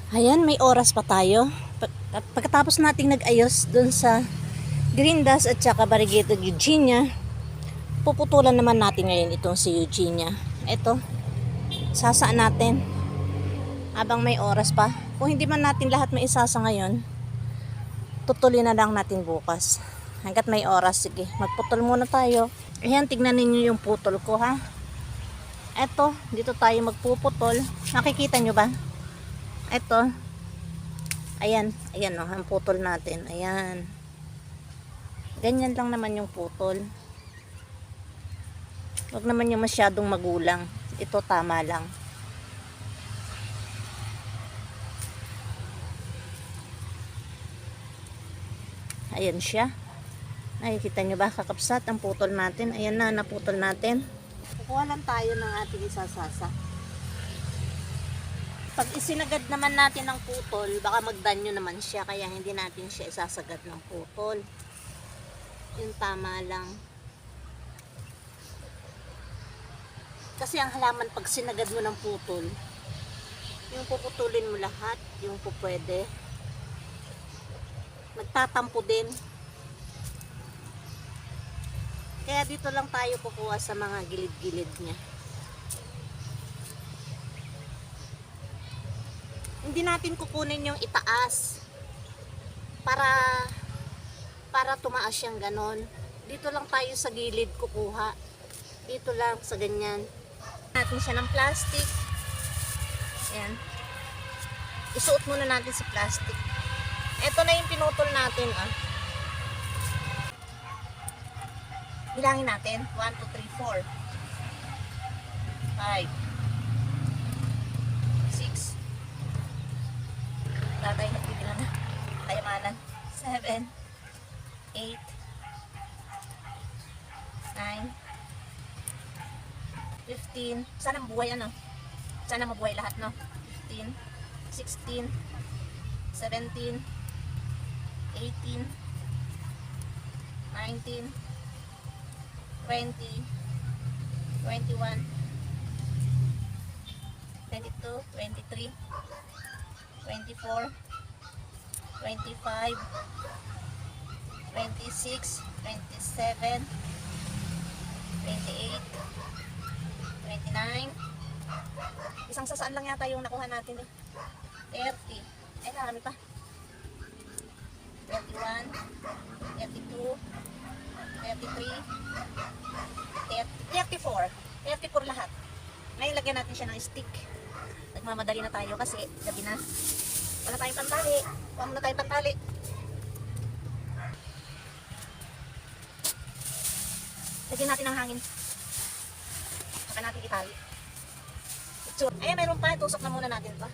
Ayan, may oras pa tayo. Pagkatapos nating nag-ayos dun sa Grindas at saka Variegated Eugenia, puputulan naman natin ngayon itong si Eugenia. Ito, sasaan natin habang may oras pa. Kung hindi man natin lahat may isasa ngayon, tutulin na lang natin bukas. Hanggat may oras, sige, magputol muna tayo. Ayan, tignan ninyo yung putol ko, ha. Eto, dito tayo magpuputol. Nakikita nyo ba? Eto. Ayan, ayan o, ang putol natin. Ayan. Ganyan lang naman yung putol. Huwag naman yung masyadong magulang. Ito tama lang. Ayan siya. Nakikita nyo ba, kakapsat ang putol natin. Ayan na, naputol natin. Kukuha lang tayo ng ating isasasa. Pag isinagad naman natin ng putol, baka magdanyo naman siya, kaya hindi natin siya isasagad ng putol. Yung tama lang. Kasi ang halaman pag sinagad mo ng putol, yung puputulin mo lahat, yung pupwede, magtatampo din. Kaya dito lang tayo kukuha sa mga gilid-gilid niya. Hindi natin kukunin yung itaas para tumaas siyang ganon. Dito lang tayo sa gilid kukuha. Dito lang sa ganyan. Natin siya ng plastic. Ayan. Isuot muna natin sa plastic. Ito na yung pinutol natin, ah. Bilangin natin. 1, 2, 3, 4 5 6. Wala tayo nagpipila na. Kayamanan. 7 8 9 15. Sana mabuhay ano? Sana mabuhay lahat, no? 15 16 17 18 19 20 21 22 23 24 25 26 27 28 29. Isang sasaan lang yata yung nakuha natin, eh. 30. Ay, marami pa. 31 32 33 34 34 lahat. Ngayon lagyan natin siya ng stick. Nagmamadali na tayo kasi gabi na. Wala tayong pantali. Huwag muna tayong pantali. Lagyan natin ng hangin. Saka natin itali. Ayan, mayroon pa. Tusok na muna natin pa.